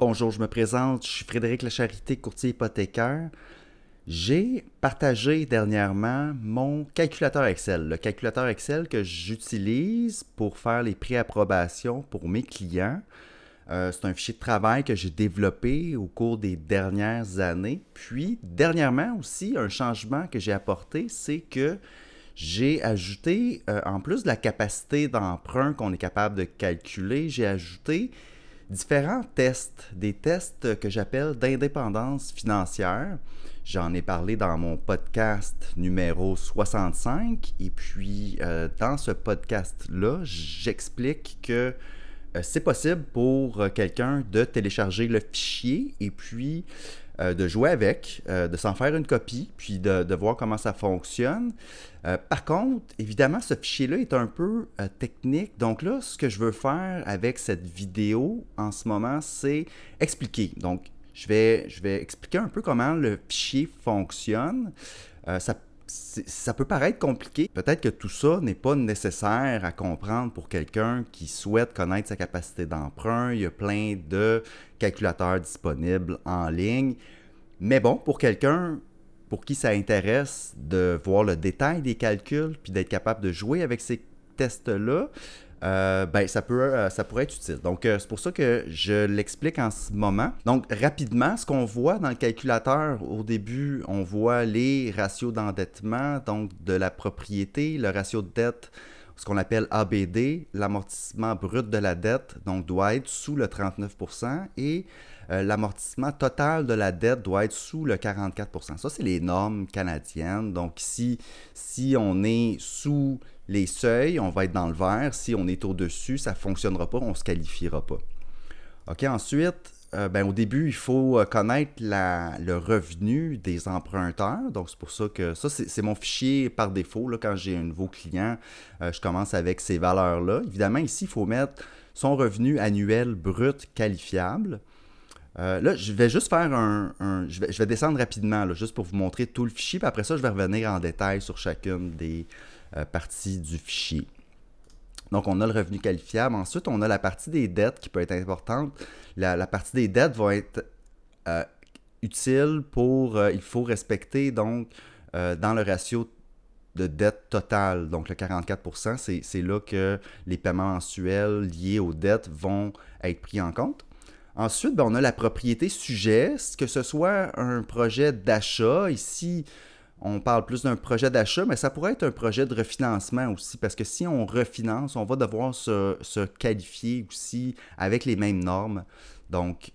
Bonjour, je me présente, je suis Frédéric Lecharité, courtier hypothécaire. J'ai partagé dernièrement mon calculateur Excel, le calculateur Excel que j'utilise pour faire les préapprobations pour mes clients. C'est un fichier de travail que j'ai développé au cours des dernières années. Puis, dernièrement aussi, un changement que j'ai apporté, c'est que j'ai ajouté, en plus de la capacité d'emprunt qu'on est capable de calculer, j'ai ajouté différents tests, des tests que j'appelle d'indépendance financière. J'en ai parlé dans mon podcast numéro 65 et puis dans ce podcast-là, j'explique que c'est possible pour quelqu'un de télécharger le fichier et puis de jouer avec, de s'en faire une copie, puis de voir comment ça fonctionne. Par contre, évidemment, ce fichier-là est un peu technique. Donc là, ce que je veux faire avec cette vidéo en ce moment, c'est expliquer. Donc, je vais expliquer un peu comment le fichier fonctionne. Ça peut paraître compliqué. Peut-être que tout ça n'est pas nécessaire à comprendre pour quelqu'un qui souhaite connaître sa capacité d'emprunt. Il y a plein de calculateurs disponibles en ligne. Mais bon, pour quelqu'un pour qui ça intéresse de voir le détail des calculs puis d'être capable de jouer avec ces tests-là, ça pourrait être utile. Donc, c'est pour ça que je l'explique en ce moment. Donc, rapidement, ce qu'on voit dans le calculateur, au début, on voit les ratios d'endettement, donc de la propriété, le ratio de dette, ce qu'on appelle ABD, l'amortissement brut de la dette, donc doit être sous le 39% et l'amortissement total de la dette doit être sous le 44%. Ça, c'est les normes canadiennes. Donc, si on est sous les seuils, on va être dans le vert. Si on est au-dessus, ça ne fonctionnera pas, on ne se qualifiera pas. OK, ensuite, au début, il faut connaître le revenu des emprunteurs. Donc, c'est pour ça que ça, c'est mon fichier par défaut. Là, quand j'ai un nouveau client, je commence avec ces valeurs-là. Évidemment, ici, il faut mettre son revenu annuel brut qualifiable. Là, je vais juste faire je vais descendre rapidement, là, juste pour vous montrer tout le fichier. Puis après ça, je vais revenir en détail sur chacune des parties du fichier. Donc, on a le revenu qualifiable. Ensuite, on a la partie des dettes qui peut être importante. La partie des dettes va être utile pour... il faut respecter, donc, dans le ratio de dette totale, donc le 44%, c'est là que les paiements mensuels liés aux dettes vont être pris en compte. Ensuite, on a la propriété sujet, que ce soit un projet d'achat. Ici, on parle plus d'un projet d'achat, mais ça pourrait être un projet de refinancement aussi, parce que si on refinance, on va devoir se qualifier aussi avec les mêmes normes. Donc,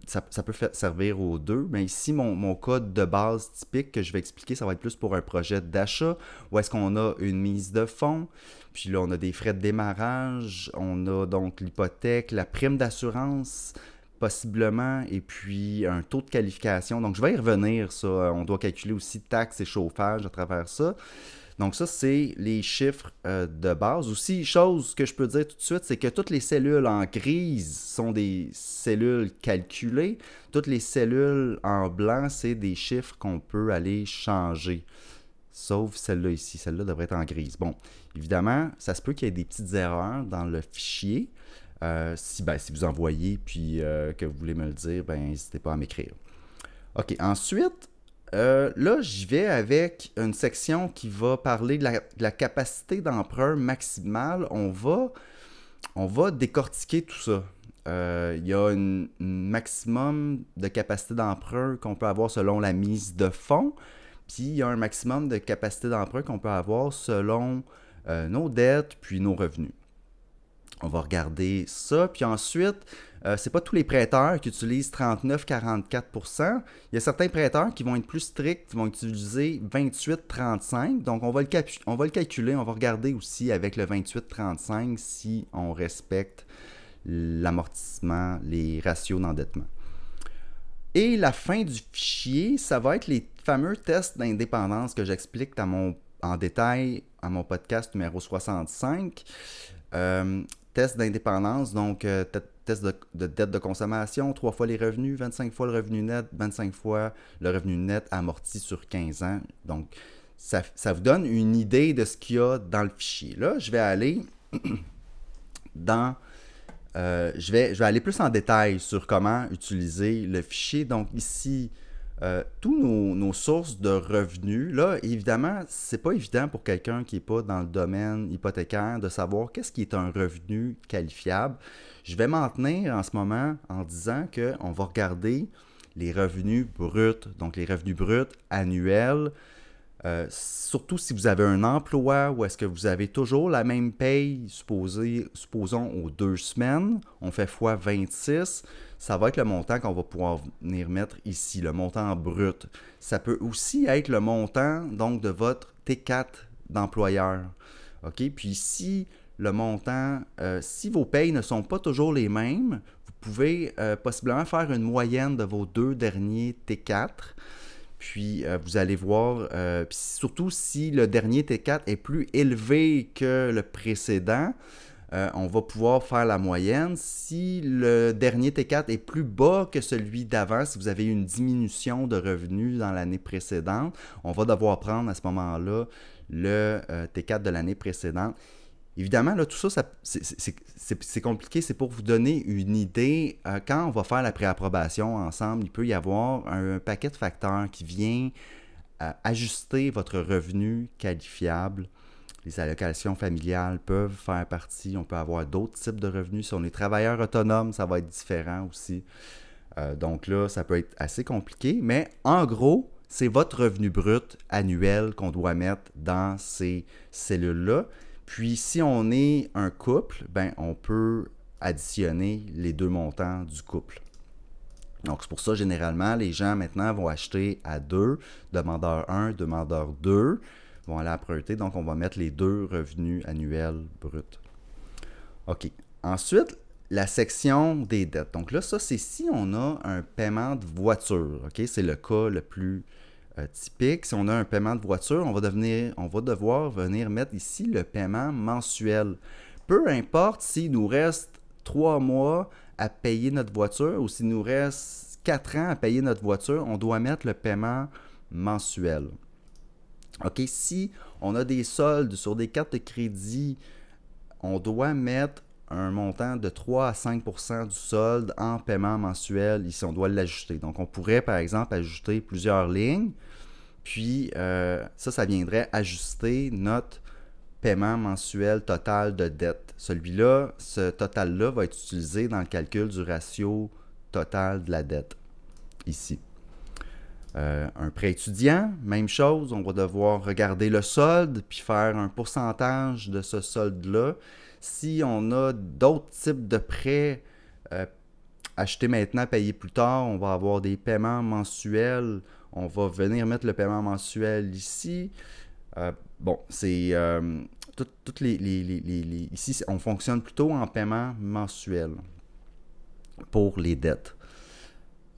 ça peut servir aux deux. Mais ici, mon code de base typique que je vais expliquer, ça va être plus pour un projet d'achat, où est-ce qu'on a une mise de fonds, puis là, on a des frais de démarrage, on a donc l'hypothèque, la prime d'assurance, possiblement, et puis un taux de qualification. Donc, je vais y revenir, ça. On doit calculer aussi taxes et chauffage à travers ça. Donc, ça, c'est les chiffres de base. Aussi, chose que je peux dire tout de suite, c'est que toutes les cellules en grise sont des cellules calculées. Toutes les cellules en blanc, c'est des chiffres qu'on peut aller changer. Sauf celle-là ici. Celle-là devrait être en grise. Bon, évidemment, ça se peut qu'il y ait des petites erreurs dans le fichier. Si vous en voyez puis que vous voulez me le dire, n'hésitez pas à m'écrire. OK, ensuite, là, j'y vais avec une section qui va parler de la capacité d'emprunt maximale. On va décortiquer tout ça. Il y a un maximum de capacité d'emprunt qu'on peut avoir selon la mise de fonds, puis il y a un maximum de capacité d'emprunt qu'on peut avoir selon nos dettes puis nos revenus. On va regarder ça. Puis ensuite, c'est pas tous les prêteurs qui utilisent 39-44%. Il y a certains prêteurs qui vont être plus stricts, qui vont utiliser 28-35. Donc, on va le calculer. On va regarder aussi avec le 28-35 si on respecte l'amortissement, les ratios d'endettement. Et la fin du fichier, ça va être les fameux tests d'indépendance que j'explique en détail à mon podcast numéro 65. Test d'indépendance, donc test de dette de consommation, 3 fois les revenus, 25 fois le revenu net, 25 fois le revenu net amorti sur 15 ans. Donc, ça vous donne une idée de ce qu'il y a dans le fichier. Là, je vais aller dans je vais aller plus en détail sur comment utiliser le fichier. Donc ici, tous nos sources de revenus, là, évidemment, c'est pas évident pour quelqu'un qui n'est pas dans le domaine hypothécaire de savoir qu'est-ce qui est un revenu qualifiable. Je vais m'en tenir en ce moment en disant qu'on va regarder les revenus bruts, donc les revenus bruts annuels, surtout si vous avez un emploi ou est-ce que vous avez toujours la même paye, supposons aux 2 semaines, on fait fois 26, ça va être le montant qu'on va pouvoir venir mettre ici, le montant brut. Ça peut aussi être le montant donc de votre T4 d'employeur. OK? Puis si le montant, si vos payes ne sont pas toujours les mêmes, vous pouvez possiblement faire une moyenne de vos 2 derniers T4. Puis vous allez voir, puis surtout si le dernier T4 est plus élevé que le précédent, on va pouvoir faire la moyenne. Si le dernier T4 est plus bas que celui d'avant, si vous avez eu une diminution de revenus dans l'année précédente, on va devoir prendre à ce moment-là le T4 de l'année précédente. Évidemment, là, tout ça, c'est compliqué. C'est pour vous donner une idée. Quand on va faire la préapprobation ensemble, il peut y avoir un paquet de facteurs qui vient ajuster votre revenu qualifiable. Les allocations familiales peuvent faire partie. On peut avoir d'autres types de revenus. Si on est travailleur autonome, ça va être différent aussi. Donc là, ça peut être assez compliqué. Mais en gros, c'est votre revenu brut annuel qu'on doit mettre dans ces cellules-là. Puis, si on est un couple, ben, on peut additionner les 2 montants du couple. Donc, c'est pour ça, généralement, les gens maintenant vont acheter à 2, demandeur 1, demandeur 2, vont aller à priorité. Donc, on va mettre les 2 revenus annuels bruts. OK. Ensuite, la section des dettes. Donc là, ça, c'est si on a un paiement de voiture. OK? C'est le cas le plus typique. Si on a un paiement de voiture, on va devoir venir mettre ici le paiement mensuel. Peu importe s'il nous reste 3 mois à payer notre voiture ou s'il nous reste 4 ans à payer notre voiture, on doit mettre le paiement mensuel. OK, si on a des soldes sur des cartes de crédit, on doit mettre un montant de 3 à 5 % du solde en paiement mensuel. Ici, on doit l'ajuster. Donc, on pourrait, par exemple, ajouter plusieurs lignes. Puis, ça viendrait ajuster notre paiement mensuel total de dette. Celui-là, ce total-là va être utilisé dans le calcul du ratio total de la dette, ici. Un prêt étudiant, même chose, on va devoir regarder le solde puis faire un pourcentage de ce solde-là. Si on a d'autres types de prêts achetés maintenant, payés plus tard, on va avoir des paiements mensuels. On va venir mettre le paiement mensuel ici. Bon, c'est toutes ici, on fonctionne plutôt en paiement mensuel pour les dettes.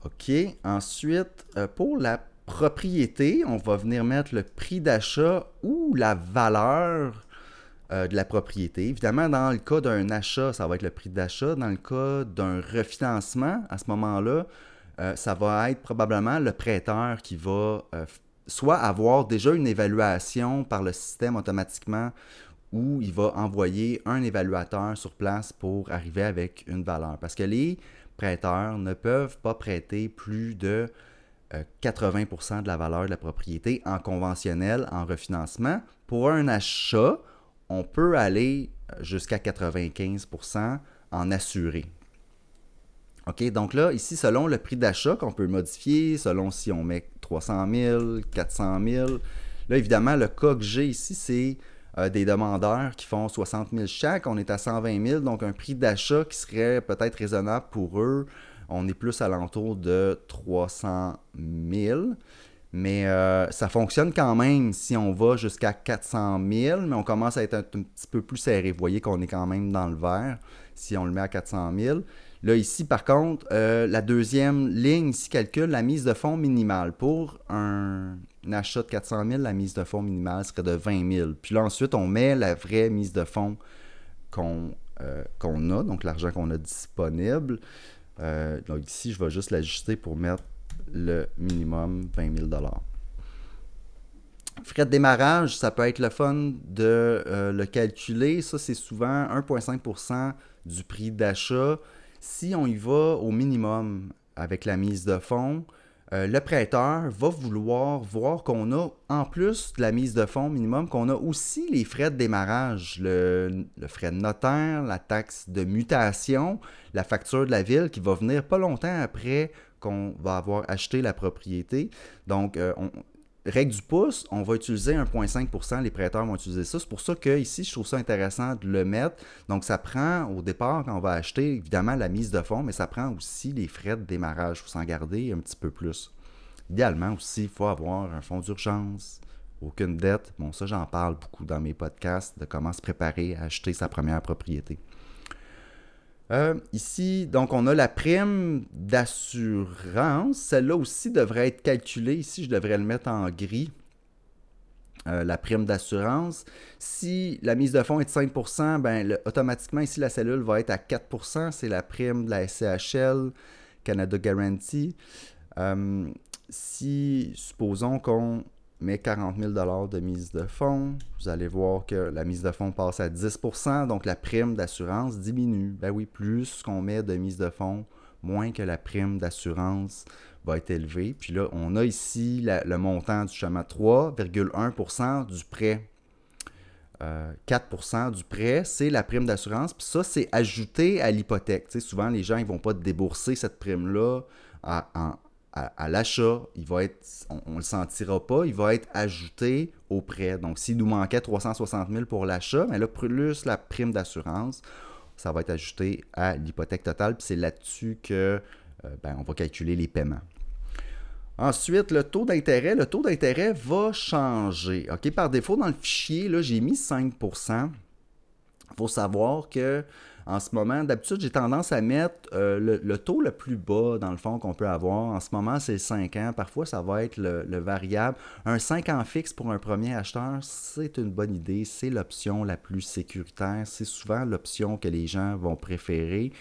OK. Ensuite, pour la propriété, on va venir mettre le prix d'achat ou la valeur de la propriété. Évidemment, dans le cas d'un achat, ça va être le prix d'achat. Dans le cas d'un refinancement, à ce moment-là, ça va être probablement le prêteur qui va soit avoir déjà une évaluation par le système automatiquement ou il va envoyer un évaluateur sur place pour arriver avec une valeur. Parce que les prêteurs ne peuvent pas prêter plus de 80 % de la valeur de la propriété en conventionnel, en refinancement. Pour un achat, on peut aller jusqu'à 95 % en assuré. OK, donc là, ici, selon le prix d'achat qu'on peut modifier, selon si on met 300 000, 400 000. Là, évidemment, le cas que j'ai ici, c'est des demandeurs qui font 60 000 chaque. On est à 120 000, donc un prix d'achat qui serait peut-être raisonnable pour eux. On est plus alentour de 300 000. Mais ça fonctionne quand même si on va jusqu'à 400 000, mais on commence à être un petit peu plus serré. Vous voyez qu'on est quand même dans le vert si on le met à 400 000. Là, ici, par contre, la deuxième ligne ici calcule la mise de fonds minimale. Pour un achat de 400 000, la mise de fonds minimale serait de 20 000. Puis là, ensuite, on met la vraie mise de fonds qu'on a, donc l'argent qu'on a disponible. Donc ici, je vais juste l'ajuster pour mettre le minimum 20 000 $. Frais de démarrage, ça peut être le fun de le calculer. Ça, c'est souvent 1,5% du prix d'achat. Si on y va au minimum avec la mise de fonds, le prêteur va vouloir voir qu'on a, en plus de la mise de fonds minimum, qu'on a aussi les frais de démarrage, le frais de notaire, la taxe de mutation, la facture de la ville qui va venir pas longtemps après qu'on va avoir acheté la propriété. Donc, règle du pouce, on va utiliser 1,5%, les prêteurs vont utiliser ça. C'est pour ça que ici, je trouve ça intéressant de le mettre. Donc, ça prend au départ, quand on va acheter, évidemment, la mise de fonds, mais ça prend aussi les frais de démarrage. Il faut s'en garder un petit peu plus. Idéalement aussi, il faut avoir un fonds d'urgence, aucune dette. Bon, ça, j'en parle beaucoup dans mes podcasts de comment se préparer à acheter sa première propriété. Ici, donc, on a la prime d'assurance. Celle-là aussi devrait être calculée. Ici, je devrais le mettre en gris. La prime d'assurance. Si la mise de fonds est de 5%, ben, automatiquement, ici, la cellule va être à 4%. C'est la prime de la SCHL, Canada Guarantee. Si, supposons qu'on met 40 000 $ de mise de fonds, vous allez voir que la mise de fonds passe à 10%, donc la prime d'assurance diminue. Ben oui, plus qu'on met de mise de fonds, moins que la prime d'assurance va être élevée. Puis là, on a ici le montant du schéma 3,1% du prêt. 4% du prêt, c'est la prime d'assurance. Puis ça, c'est ajouté à l'hypothèque. Tu sais, souvent, les gens ne vont pas débourser cette prime-là à l'achat. On ne le sentira pas, il va être ajouté au prêt. Donc, s'il nous manquait 360 000 pour l'achat, mais là, plus la prime d'assurance, ça va être ajouté à l'hypothèque totale. Puis c'est là-dessus que on va calculer les paiements. Ensuite, le taux d'intérêt. Le taux d'intérêt va changer. OK? Par défaut, dans le fichier, là, j'ai mis 5%. Il faut savoir que en ce moment, d'habitude, j'ai tendance à mettre le taux le plus bas, dans le fond, qu'on peut avoir. En ce moment, c'est 5 ans. Parfois, ça va être le variable. Un 5 ans fixe pour un premier acheteur, c'est une bonne idée. C'est l'option la plus sécuritaire. C'est souvent l'option que les gens vont préférer.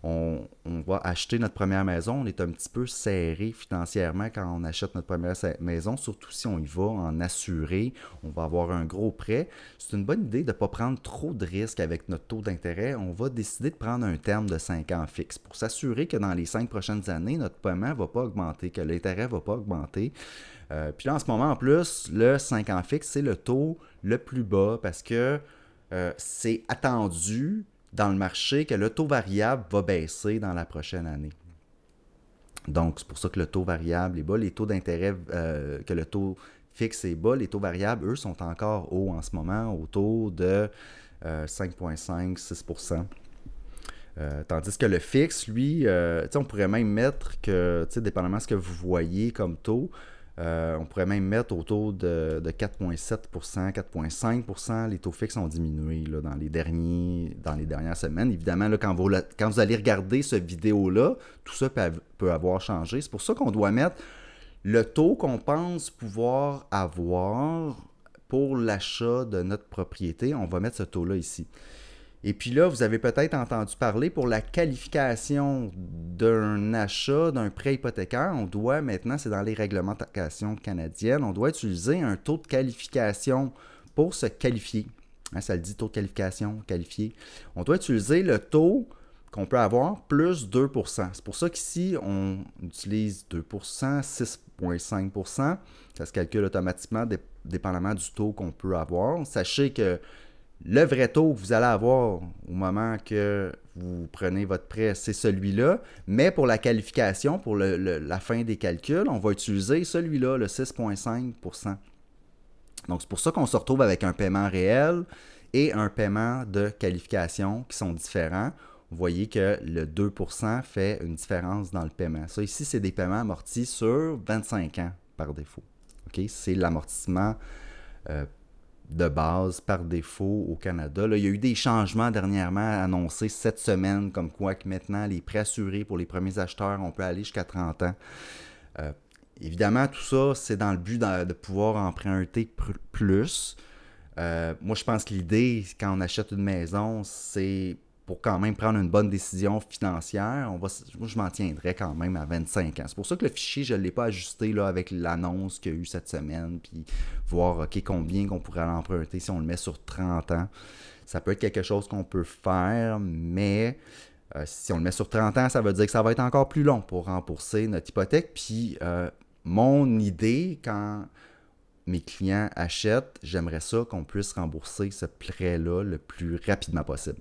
On va acheter notre première maison, on est un petit peu serré financièrement quand on achète notre première maison, surtout si on y va en assuré, on va avoir un gros prêt. C'est une bonne idée de ne pas prendre trop de risques avec notre taux d'intérêt. On va décider de prendre un terme de 5 ans fixe pour s'assurer que dans les 5 prochaines années, notre paiement ne va pas augmenter, que l'intérêt ne va pas augmenter. Puis là, en ce moment, en plus, le 5 ans fixe, c'est le taux le plus bas parce que c'est attendu dans le marché que le taux variable va baisser dans la prochaine année. Donc, c'est pour ça que le taux variable est bas. Les taux d'intérêt, que le taux fixe est bas, les taux variables, eux, sont encore hauts en ce moment, autour de 5,5-6%. Tandis que le fixe, lui, on pourrait même mettre que, dépendamment de ce que vous voyez comme taux, on pourrait même mettre autour de 4,7%, 4,5%. Les taux fixes ont diminué là, dans les dernières semaines. Évidemment, là, quand vous allez regarder cette vidéo-là, tout ça peut avoir changé. C'est pour ça qu'on doit mettre le taux qu'on pense pouvoir avoir pour l'achat de notre propriété. On va mettre ce taux-là ici. Et puis là, vous avez peut-être entendu parler pour la qualification d'un achat, d'un prêt hypothécaire, on doit maintenant, c'est dans les réglementations canadiennes, on doit utiliser un taux de qualification pour se qualifier. Hein, ça le dit, taux de qualification, qualifié. On doit utiliser le taux qu'on peut avoir plus 2%. C'est pour ça qu'ici, on utilise 2%, 6,5%. Ça se calcule automatiquement dépendamment du taux qu'on peut avoir. Sachez que le vrai taux que vous allez avoir au moment que vous prenez votre prêt, c'est celui-là. Mais pour la qualification, pour la fin des calculs, on va utiliser celui-là, le 6,5%. Donc, c'est pour ça qu'on se retrouve avec un paiement réel et un paiement de qualification qui sont différents. Vous voyez que le 2% fait une différence dans le paiement. Ça, ici, c'est des paiements amortis sur 25 ans par défaut. Okay? C'est l'amortissement de base par défaut au Canada. Là, il y a eu des changements dernièrement annoncés cette semaine, comme quoi que maintenant, les prêts assurés pour les premiers acheteurs, on peut aller jusqu'à 30 ans. Évidemment, tout ça, c'est dans le but de pouvoir emprunter plus. Moi, je pense que l'idée, quand on achète une maison, c'est pour quand même prendre une bonne décision financière, moi, je m'en tiendrais quand même à 25 ans. C'est pour ça que le fichier, je ne l'ai pas ajusté là, avec l'annonce qu'il y a eu cette semaine, puis voir OK, combien qu'on pourrait l'emprunter si on le met sur 30 ans. Ça peut être quelque chose qu'on peut faire, mais si on le met sur 30 ans, ça veut dire que ça va être encore plus long pour rembourser notre hypothèque. Puis mon idée, quand mes clients achètent, j'aimerais ça qu'on puisse rembourser ce prêt-là le plus rapidement possible.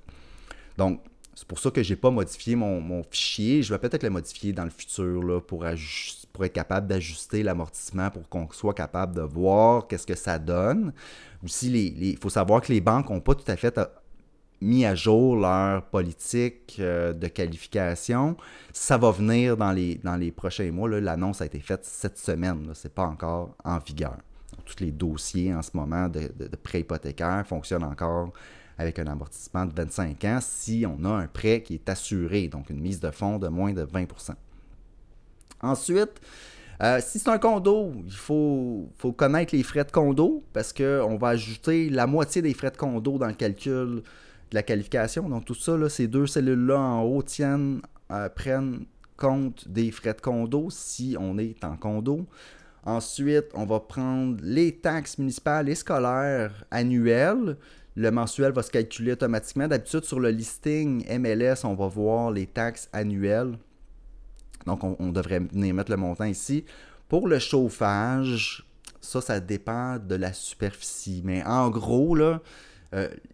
Donc, c'est pour ça que je n'ai pas modifié mon fichier. Je vais peut-être le modifier dans le futur là, pour être capable d'ajuster l'amortissement pour qu'on soit capable de voir qu'est-ce que ça donne. Aussi, il faut savoir que les banques n'ont pas tout à fait mis à jour leur politique de qualification. Ça va venir dans les prochains mois. L'annonce a été faite cette semaine. Ce n'est pas encore en vigueur. Donc, tous les dossiers en ce moment de prêt hypothécaire fonctionnent encore avec un amortissement de 25 ans si on a un prêt qui est assuré, donc une mise de fonds de moins de 20 %. Ensuite, si c'est un condo, il faut connaître les frais de condo parce qu'on va ajouter la moitié des frais de condo dans le calcul de la qualification. Donc tout ça, là, ces deux cellules-là en haut prennent compte des frais de condo si on est en condo. Ensuite, on va prendre les taxes municipales et scolaires annuelles. Le mensuel va se calculer automatiquement. D'habitude, sur le listing MLS, on va voir les taxes annuelles. Donc, on devrait venir mettre le montant ici. Pour le chauffage, ça dépend de la superficie. Mais en gros, là,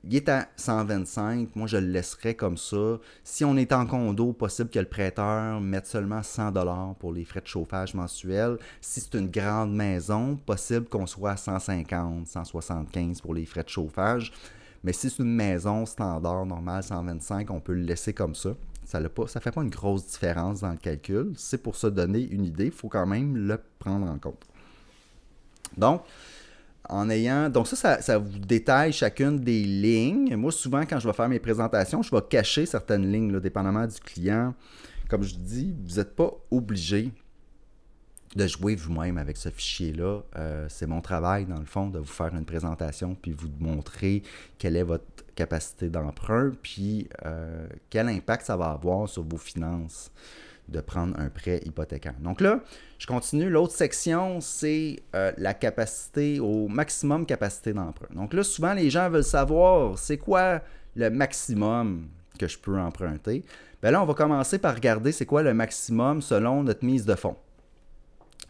il est à 125. Moi, je le laisserais comme ça. Si on est en condo, possible que le prêteur mette seulement 100 $ pour les frais de chauffage mensuels. Si c'est une grande maison, possible qu'on soit à 150, 175 pour les frais de chauffage. Mais si c'est une maison standard, normale, 125, on peut le laisser comme ça. Ça ne fait pas une grosse différence dans le calcul. C'est pour se donner une idée. Il faut quand même le prendre en compte. Donc, ça vous détaille chacune des lignes. Moi, souvent, quand je vais faire mes présentations, je vais cacher certaines lignes, là, dépendamment du client. Comme je dis, vous n'êtes pas obligé de jouer vous-même avec ce fichier-là. C'est mon travail, dans le fond, de vous faire une présentation puis vous montrer quelle est votre capacité d'emprunt puis quel impact ça va avoir sur vos finances de prendre un prêt hypothécaire. Donc là, je continue. L'autre section, c'est la capacité, au maximum capacité d'emprunt. Donc là, souvent, les gens veulent savoir c'est quoi le maximum que je peux emprunter. Bien là, on va commencer par regarder c'est quoi le maximum selon notre mise de fonds.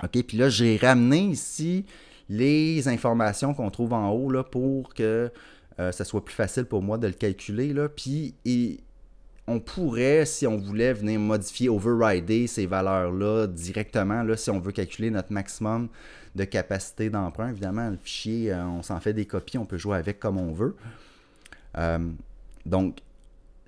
OK, puis là, j'ai ramené ici les informations qu'on trouve en haut là, pour que ça soit plus facile pour moi de le calculer. Là. Puis on pourrait, si on voulait, venir modifier, overrider ces valeurs-là directement, là, si on veut calculer notre maximum de capacité d'emprunt. Évidemment, le fichier, on s'en fait des copies, on peut jouer avec comme on veut. Donc,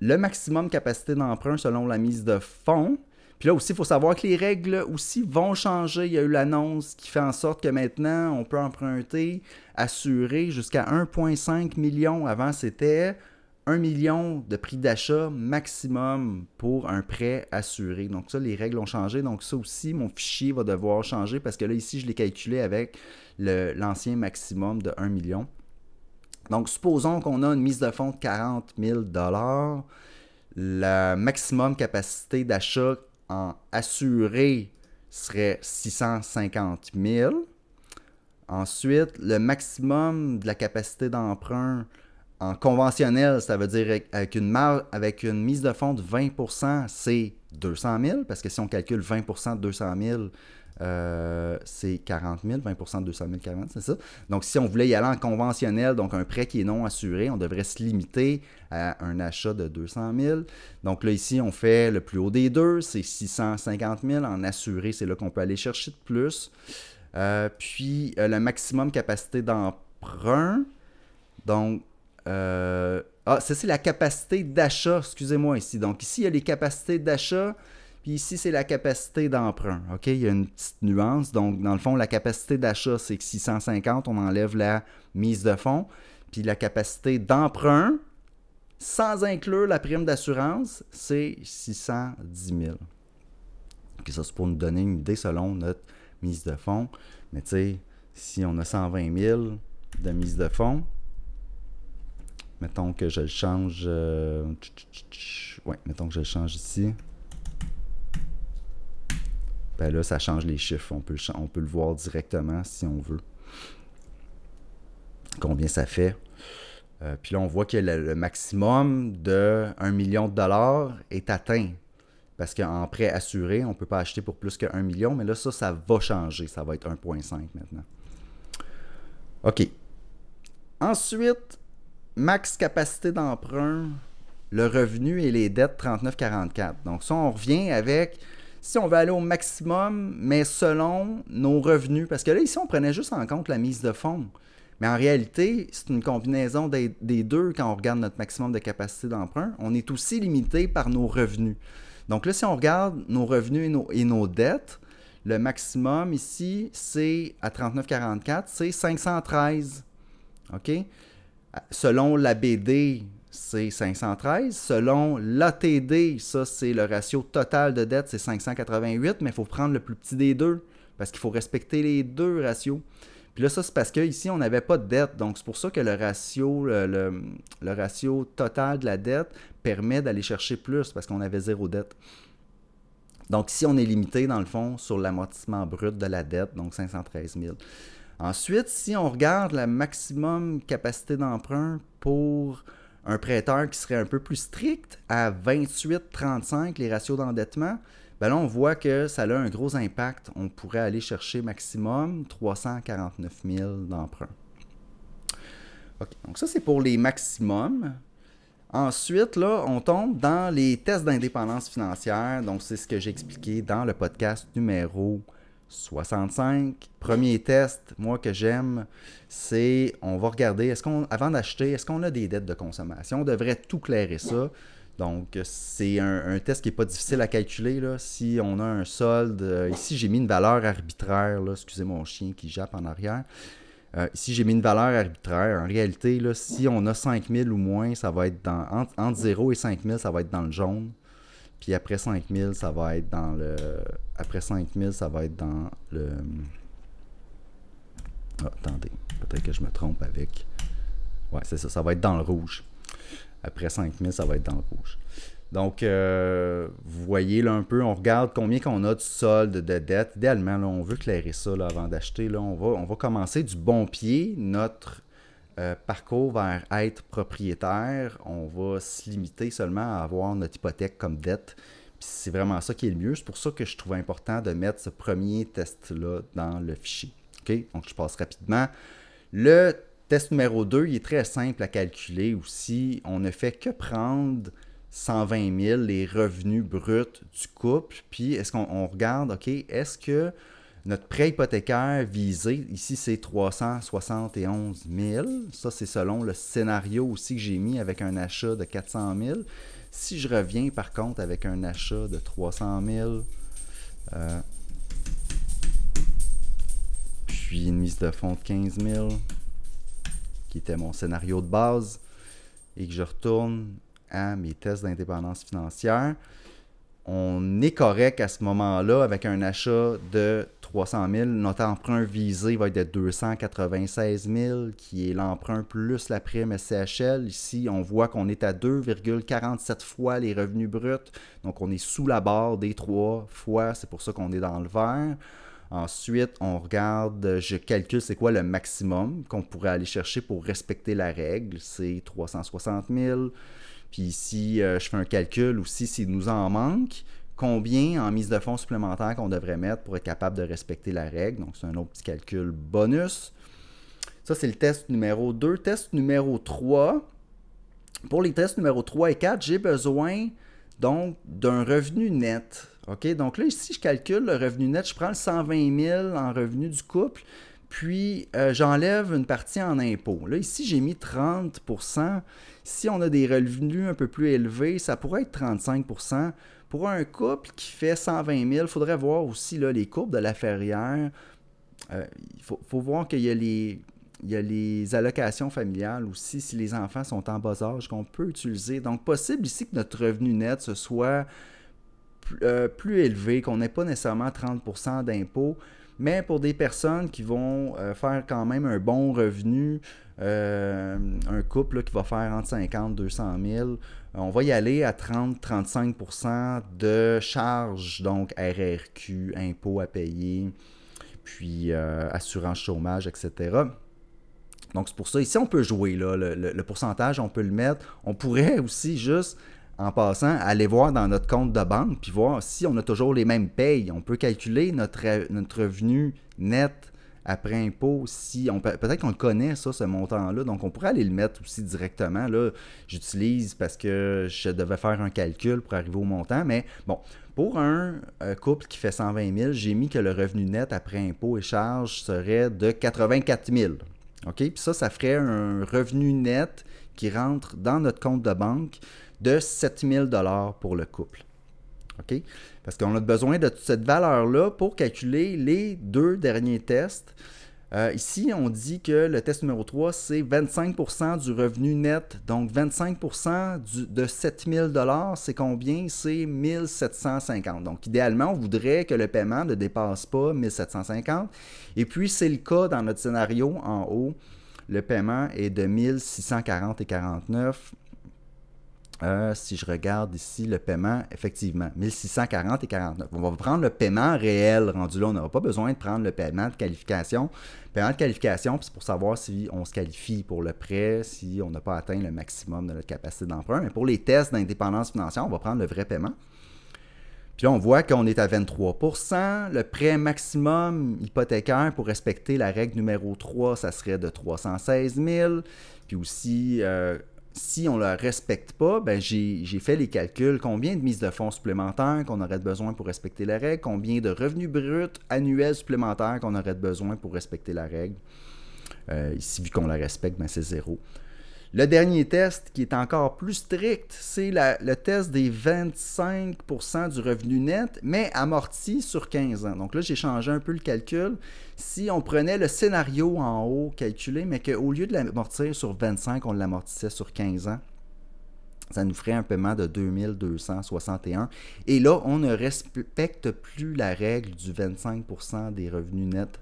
le maximum capacité d'emprunt selon la mise de fonds. Puis là aussi, il faut savoir que les règles aussi vont changer. Il y a eu l'annonce qui fait en sorte que maintenant, on peut emprunter, assurer jusqu'à 1,5 million. Avant, c'était 1 million de prix d'achat maximum pour un prêt assuré. Donc ça, les règles ont changé. Donc ça aussi, mon fichier va devoir changer parce que là, ici, je l'ai calculé avec l'ancien maximum de 1 million. Donc, supposons qu'on a une mise de fonds de 40 000 $. La maximum capacité d'achat en assuré serait 650 000. Ensuite, le maximum de la capacité d'emprunt en conventionnel, ça veut dire avec une mise de fonds de 20 %, c'est 200 000, parce que si on calcule 20 % de 200 000, c'est 40 000, 20 % de 200 000, 40 000, c'est ça. Donc, si on voulait y aller en conventionnel, donc un prêt qui est non assuré, on devrait se limiter à un achat de 200 000. Donc là, ici, on fait le plus haut des deux, c'est 650 000. En assuré, c'est là qu'on peut aller chercher de plus. Puis, le maximum capacité d'emprunt, donc, ça, c'est la capacité d'achat, excusez-moi ici. Donc, ici, il y a les capacités d'achat. Puis ici, c'est la capacité d'emprunt. OK? Il y a une petite nuance. Donc, dans le fond, la capacité d'achat, c'est que 650, on enlève la mise de fonds. Puis la capacité d'emprunt, sans inclure la prime d'assurance, c'est 610 000. OK, ça, c'est pour nous donner une idée selon notre mise de fonds. Mais tu sais, si on a 120 000 de mise de fonds, Mettons que je le change... ouais, mettons que je le change ici. Ben là, ça change les chiffres. On peut le voir directement si on veut. Combien ça fait. Puis là, on voit que le maximum de 1 million de dollars est atteint. Parce qu'en prêt assuré, on ne peut pas acheter pour plus que 1 million. Mais là, ça va changer. Ça va être 1,5 maintenant. OK. Ensuite, max capacité d'emprunt, le revenu et les dettes 39,44. Donc ça, on revient avec... Si on veut aller au maximum, mais selon nos revenus, parce que là, ici, on prenait juste en compte la mise de fonds. Mais en réalité, c'est une combinaison des deux quand on regarde notre maximum de capacité d'emprunt. On est aussi limité par nos revenus. Donc là, si on regarde nos revenus et nos dettes, le maximum ici, c'est à 39,44, c'est 513. OK? Selon la BD, c'est 513. Selon l'ATD, ça, c'est le ratio total de dette, c'est 588, mais il faut prendre le plus petit des deux, parce qu'il faut respecter les deux ratios. Puis là, ça, c'est parce qu'ici, on n'avait pas de dette. Donc, c'est pour ça que le ratio total de la dette permet d'aller chercher plus, parce qu'on avait zéro dette. Donc, ici, on est limité, dans le fond, sur l'amortissement brut de la dette, donc 513 000. Ensuite, si on regarde la maximum capacité d'emprunt pour un prêteur qui serait un peu plus strict, à 28,35 les ratios d'endettement, ben là, on voit que ça a un gros impact. On pourrait aller chercher maximum 349 000 d'emprunt. OK, donc ça, c'est pour les maximums. Ensuite, là, on tombe dans les tests d'indépendance financière. Donc, c'est ce que j'ai expliqué dans le podcast numéro 65. Premier test, moi, que j'aime, c'est on va regarder, avant d'acheter, est-ce qu'on a des dettes de consommation? On devrait tout clairer ça. Donc, c'est un test qui n'est pas difficile à calculer. Là. Si on a un solde, ici, j'ai mis une valeur arbitraire. Là, excusez mon chien qui jappe en arrière. Ici, j'ai mis une valeur arbitraire. En réalité, là, si on a 5 000 ou moins, ça va être entre 0 et 5 000, ça va être dans le jaune. Puis après 5 000, ça va être dans le... Après 5 000, ça va être dans le... Ah, attendez, peut-être que je me trompe avec... Ouais, c'est ça, ça va être dans le rouge. Après 5 000, ça va être dans le rouge. Donc, vous voyez là un peu, on regarde combien qu'on a de solde de dette. Idéalement, là, on veut clairer ça là, avant d'acheter. Là, on va commencer du bon pied notre parcours vers être propriétaire. On va se limiter seulement à avoir notre hypothèque comme dette. Puis c'est vraiment ça qui est le mieux. C'est pour ça que je trouve important de mettre ce premier test-là dans le fichier. Okay? Donc, je passe rapidement. Le test numéro 2, il est très simple à calculer aussi. On ne fait que prendre 120 000, les revenus bruts du couple. Puis, est-ce qu'on regarde, OK, est-ce que notre prêt hypothécaire visé, ici, c'est 371 000. Ça, c'est selon le scénario aussi que j'ai mis avec un achat de 400 000. Si je reviens, par contre, avec un achat de 300 000, puis une mise de fonds de 15 000, qui était mon scénario de base, et que je retourne à mes tests d'indépendance financière, on est correct à ce moment-là avec un achat de 300 000. Notre emprunt visé va être de 296 000, qui est l'emprunt plus la prime SCHL. Ici, on voit qu'on est à 2,47 fois les revenus bruts. Donc, on est sous la barre des 3 fois. C'est pour ça qu'on est dans le vert. Ensuite, on regarde, je calcule c'est quoi le maximum qu'on pourrait aller chercher pour respecter la règle. C'est 360 000. Puis ici, je fais un calcul aussi s'il nous en manque. Combien en mise de fonds supplémentaire qu'on devrait mettre pour être capable de respecter la règle. Donc, c'est un autre petit calcul bonus. Ça, c'est le test numéro 2. Test numéro 3. Pour les tests numéro 3 et 4, j'ai besoin donc d'un revenu net. OK? Donc là, ici, je calcule le revenu net. Je prends le 120 000 en revenu du couple. Puis, j'enlève une partie en impôt. Là, ici, j'ai mis 30 %. Si on a des revenus un peu plus élevés, ça pourrait être 35 %. Pour un couple qui fait 120 000, il faudrait voir aussi là, les courbes de la Ferrière. Il faut voir qu'il y a les allocations familiales aussi, si les enfants sont en bas âge, qu'on peut utiliser. Donc, possible ici que notre revenu net ce soit plus élevé, qu'on n'ait pas nécessairement 30 % d'impôt. mais pour des personnes qui vont faire quand même un bon revenu, un couple là, qui va faire entre 50 et 200 000, on va y aller à 30-35% de charges, donc RRQ, impôts à payer, puis assurance chômage, etc. Donc c'est pour ça, ici on peut jouer, là, le pourcentage, on peut le mettre. On pourrait aussi juste, en passant, aller voir dans notre compte de banque, puis voir si on a toujours les mêmes payes. On peut calculer notre revenu net après impôt, si on peut-être qu'on le connaît, ça, ce montant-là, donc on pourrait aller le mettre aussi directement. Là, j'utilise parce que je devais faire un calcul pour arriver au montant, mais bon, pour un couple qui fait 120 000, j'ai mis que le revenu net après impôt et charges serait de 84 000. OK? Puis ça ferait un revenu net qui rentre dans notre compte de banque de 7 000 $ pour le couple. OK? Parce qu'on a besoin de cette valeur-là pour calculer les 2 derniers tests. Ici, on dit que le test numéro 3, c'est 25% du revenu net. Donc, 25% de 7 000 $, c'est combien? C'est 1 750. Donc, idéalement, on voudrait que le paiement ne dépasse pas 1 750. Et puis, c'est le cas dans notre scénario en haut. Le paiement est de 1 640 et 49. Si je regarde ici le paiement, effectivement, 1640 et 49. On va prendre le paiement réel rendu là. On n'aura pas besoin de prendre le paiement de qualification. Le paiement de qualification, c'est pour savoir si on se qualifie pour le prêt, si on n'a pas atteint le maximum de notre capacité d'emprunt. Mais pour les tests d'indépendance financière, on va prendre le vrai paiement. Puis là, on voit qu'on est à 23%. Le prêt maximum hypothécaire pour respecter la règle numéro 3, ça serait de 316 000. Puis aussi, si on ne la respecte pas, ben j'ai fait les calculs. Combien de mises de fonds supplémentaires qu'on aurait besoin pour respecter la règle? Combien de revenus bruts annuels supplémentaires qu'on aurait besoin pour respecter la règle? Ici, vu qu'on la respecte, ben c'est 0. Le dernier test, qui est encore plus strict, c'est le test des 25% du revenu net, mais amorti sur 15 ans. Donc là, j'ai changé un peu le calcul. Si on prenait le scénario en haut calculé, mais qu'au lieu de l'amortir sur 25, on l'amortissait sur 15 ans, ça nous ferait un paiement de 2261. Et là, on ne respecte plus la règle du 25% des revenus nets.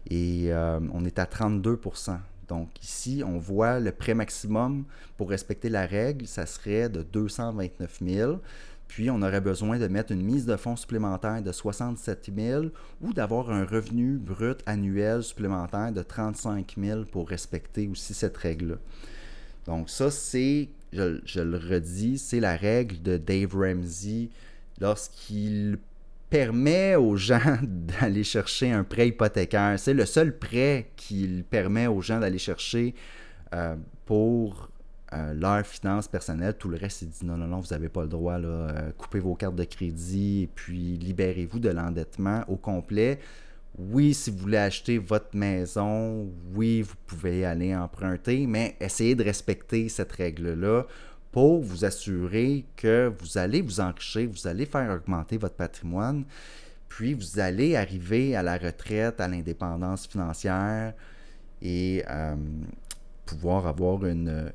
Et on est à 32%. Donc ici, on voit le prêt maximum pour respecter la règle, ça serait de 229 000. Puis on aurait besoin de mettre une mise de fonds supplémentaire de 67 000 ou d'avoir un revenu brut annuel supplémentaire de 35 000 pour respecter aussi cette règle-là. Donc ça, c'est, je le redis, c'est la règle de Dave Ramsey lorsqu'il permet aux gens d'aller chercher un prêt hypothécaire. C'est le seul prêt qu'il permet aux gens d'aller chercher pour leurs finances personnelles. Tout le reste, il dit non, vous n'avez pas le droit. Coupez vos cartes de crédit et puis libérez-vous de l'endettement au complet. Oui, si vous voulez acheter votre maison, oui, vous pouvez aller emprunter, mais essayez de respecter cette règle-là pour vous assurer que vous allez vous enrichir, vous allez faire augmenter votre patrimoine, puis vous allez arriver à la retraite, à l'indépendance financière et pouvoir avoir une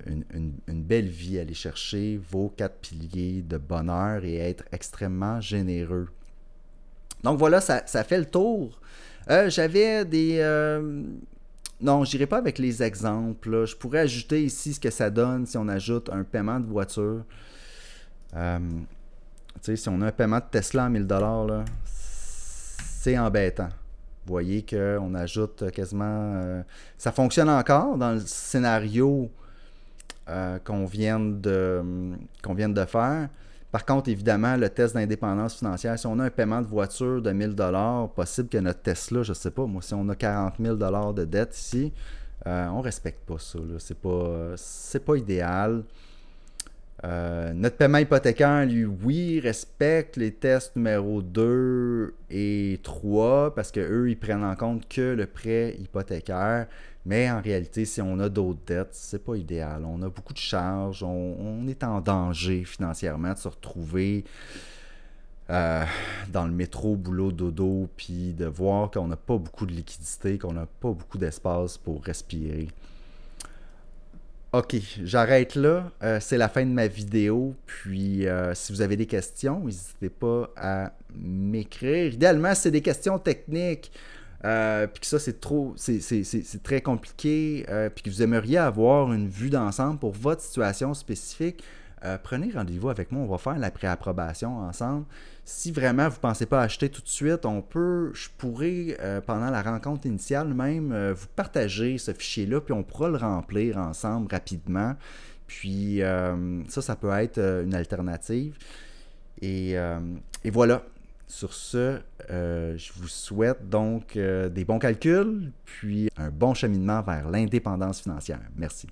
belle vie, aller chercher vos 4 piliers de bonheur et être extrêmement généreux. Donc voilà, ça fait le tour. J'avais des... Non, je n'irai pas avec les exemples. Là. Je pourrais ajouter ici ce que ça donne si on ajoute un paiement de voiture. Si on a un paiement de Tesla à 1 000 $, là, c'est embêtant. Vous voyez qu'on ajoute quasiment... ça fonctionne encore dans le scénario qu'on vient de faire. Par contre, évidemment, le test d'indépendance financière, si on a un paiement de voiture de 1 000 $, possible que notre Tesla, je ne sais pas, moi, si on a 40 000 $ de dette ici, on ne respecte pas ça. C'est pas idéal. Notre paiement hypothécaire, lui, oui, respecte les tests numéro 2 et 3 parce qu'eux, ils prennent en compte que le prêt hypothécaire. Mais en réalité, si on a d'autres dettes, c'est pas idéal. On a beaucoup de charges, on est en danger financièrement de se retrouver dans le métro, boulot, dodo, puis de voir qu'on n'a pas beaucoup de liquidité, qu'on n'a pas beaucoup d'espace pour respirer. OK, j'arrête là. C'est la fin de ma vidéo. Puis, si vous avez des questions, n'hésitez pas à m'écrire. Idéalement, c'est des questions techniques. Puis que ça, c'est trop, c'est très compliqué. Puis que vous aimeriez avoir une vue d'ensemble pour votre situation spécifique. Prenez rendez-vous avec moi. On va faire la préapprobation ensemble. Si vraiment vous ne pensez pas acheter tout de suite, je pourrais, pendant la rencontre initiale même, vous partager ce fichier-là, puis on pourra le remplir ensemble rapidement. Puis ça peut être une alternative. Et, euh, et voilà. Sur ce, je vous souhaite donc des bons calculs, puis un bon cheminement vers l'indépendance financière. Merci.